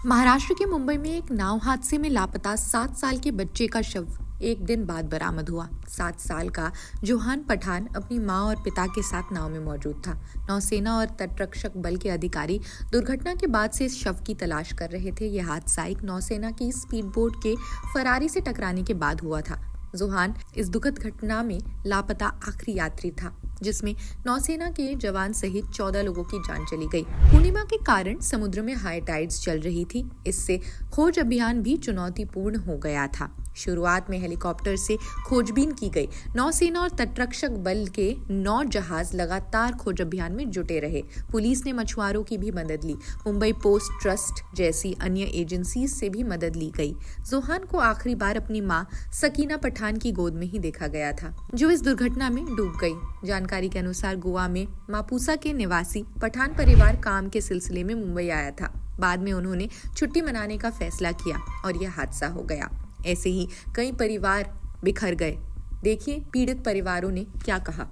महाराष्ट्र के मुंबई में एक नाव हादसे में लापता 7 साल के बच्चे का शव एक दिन बाद बरामद हुआ। 7 साल का जोहान पठान अपनी मां और पिता के साथ नाव में मौजूद था। नौसेना और तटरक्षक बल के अधिकारी दुर्घटना के बाद से इस शव की तलाश कर रहे थे। यह हादसा एक नौसेना की स्पीडबोट के फरारी से टकराने के बाद हुआ था। जोहान इस दुखद घटना में लापता आखिरी यात्री था, जिसमें नौसेना के जवान सहित 14 लोगों की जान चली गई। पूर्णिमा के कारण समुद्र में हाई टाइड्स चल रही थी। इससे खोज अभियान भी चुनौतीपूर्ण हो गया था। शुरुआत में हेलीकॉप्टर से खोजबीन की गई। नौसेना और तटरक्षक बल के 9 जहाज लगातार खोज अभियान में जुटे रहे। पुलिस ने मछुआरों की भी मदद ली। मुंबई पोस्ट ट्रस्ट जैसी अन्य एजेंसी से भी मदद ली गई। जोहान को आखिरी बार अपनी मां सकीना पठान की गोद में ही देखा गया था, जो इस दुर्घटना में डूब गई। जानकारी के अनुसार गोवा में मापुसा के निवासी पठान परिवार काम के सिलसिले में मुंबई आया था। बाद में उन्होंने छुट्टी मनाने का फैसला किया और यह हादसा हो गया। ऐसे ही कई परिवार बिखर गए। देखिए पीड़ित परिवारों ने क्या कहा।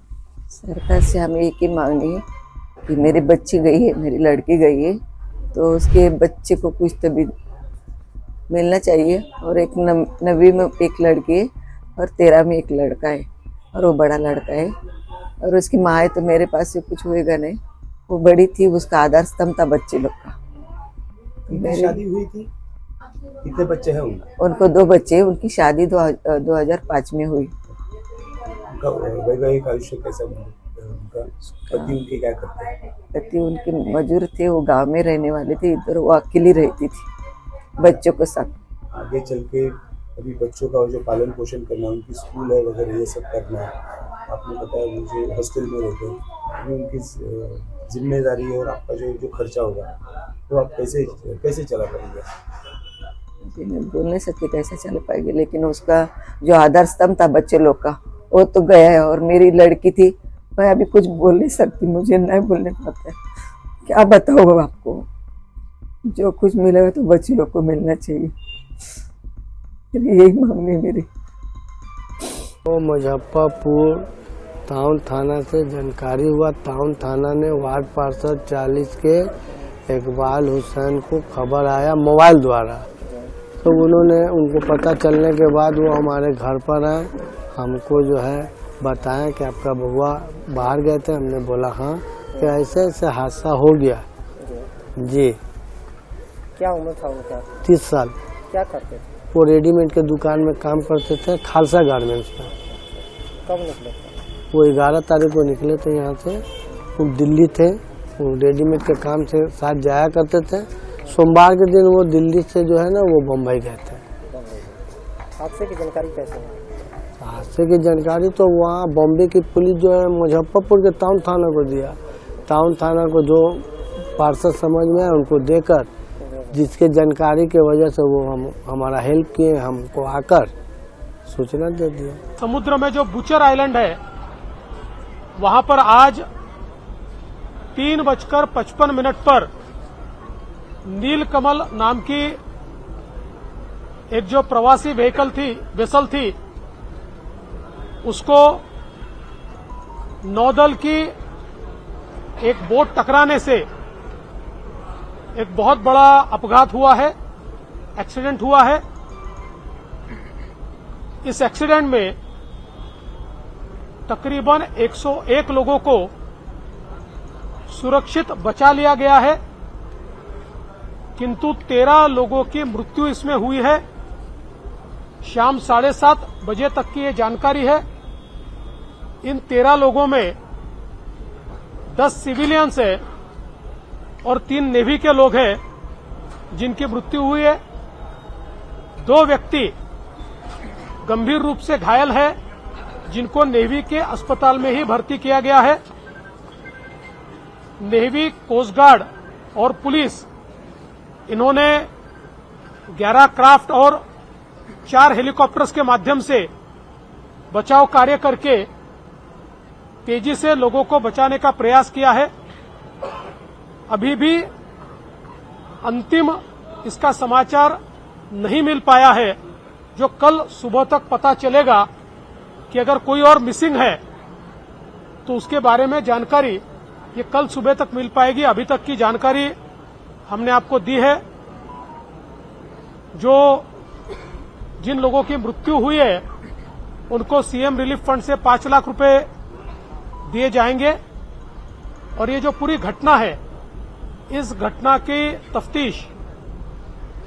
सरकार से हम एक ही मांगे कि मेरी बच्ची गई है, मेरी लड़की गई है, तो उसके बच्चे को कुछ तो भी मिलना चाहिए। और एक 9वीं में एक लड़की है और 13 में एक लड़का है और वो बड़ा लड़का है। और उसकी माँ है तो मेरे पास से कुछ होएगा नहीं। वो बड़ी थी, उसका आधार स्तंभ था बच्चे लोग का। शादी हुई थी? कितने बच्चे हैं उनको 2 बच्चे। उनकी शादी 2005 में हुई। उनका वैवाहिक आयुष्य कैसा उनका? पति उनके क्या करते हैं? पति उनके मजदूर थे, वो गांव में रहने वाले थे। इधर वो अकेली रहती थी बच्चों के साथ। आगे चल के अभी बच्चों का जो पालन पोषण करना, उनकी स्कूल है वगैरह ये सब करना है। आपने बताया मुझे हॉस्टल में रहते हैं, अभी उनकी जिम्मेदारी है और आपका जो खर्चा होगा वो आप कैसे चला पाएंगे? बोल नहीं सकते कैसे चल पाएगी, लेकिन उसका जो आधार स्तंभ था बच्चे लोग का वो तो गया है। और मेरी लड़की थी, मैं अभी कुछ बोल नहीं सकती, मुझे नहीं बोलने पाता है। क्या बताऊँ आपको, जो कुछ मिलेगा तो बच्चे लोग को मिलना चाहिए, यही मांगनी मेरी। तो मुजफ्फरपुर टाउन थाना से जानकारी हुआ। टाउन थाना ने वार्ड पार्षद 40 के इकबाल हुसैन को खबर आया मोबाइल द्वारा, तो उनको पता चलने के बाद वो हमारे घर पर आए। हमको जो है बताएं कि आपका बउआ बाहर गए थे। हमने बोला हाँ, कि ऐसे ऐसे हादसा हो गया जी। क्या उम्र था उनका? 30 साल। क्या करते थे? वो रेडीमेड के दुकान में काम करते थे, खालसा गारमेंट्स में। कब निकले थे? वो 11 तारीख को निकले थे यहाँ से। वो दिल्ली थे, वो रेडीमेड के काम से साथ जाया करते थे। सोमवार के दिन वो दिल्ली से जो है ना वो बम्बई गए थे। हादसे की जानकारी कैसे है? हादसे की जानकारी तो वहाँ बॉम्बे की पुलिस जो है मुजफ्फरपुर के टाउन थाना को दिया। टाउन थाना को जो पार्षद समझ में आया उनको देकर, जिसके जानकारी के वजह से वो हमारा हेल्प किए, हमको आकर सूचना दे दिया। समुद्र में जो बुचर आइलैंड है वहां पर आज 3:55 पर नीलकमल नाम की एक जो प्रवासी वेसल थी, उसको नौदल की एक बोट टकराने से एक बहुत बड़ा अपघात हुआ है, एक्सीडेंट हुआ है। इस एक्सीडेंट में तकरीबन 101 लोगों को सुरक्षित बचा लिया गया है, किंतु 13 लोगों की मृत्यु इसमें हुई है। शाम 7:30 बजे तक की ये जानकारी है। इन 13 लोगों में 10 सिविलियंस है और 3 नेवी के लोग हैं जिनकी मृत्यु हुई है। 2 व्यक्ति गंभीर रूप से घायल है, जिनको नेवी के अस्पताल में ही भर्ती किया गया है। नेवी, कोस्ट गार्ड और पुलिस, इन्होंने 11 क्राफ्ट और 4 हेलीकॉप्टर्स के माध्यम से बचाव कार्य करके तेजी से लोगों को बचाने का प्रयास किया है। अभी भी अंतिम इसका समाचार नहीं मिल पाया है, जो कल सुबह तक पता चलेगा कि अगर कोई और मिसिंग है तो उसके बारे में जानकारी ये कल सुबह तक मिल पाएगी। अभी तक की जानकारी हमने आपको दी है। जिन लोगों की मृत्यु हुई है उनको सीएम रिलीफ फंड से 5 लाख रुपए दिए जाएंगे। और ये जो पूरी घटना है, इस घटना की तफ्तीश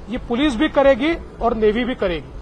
ये पुलिस भी करेगी और नेवी भी करेगी।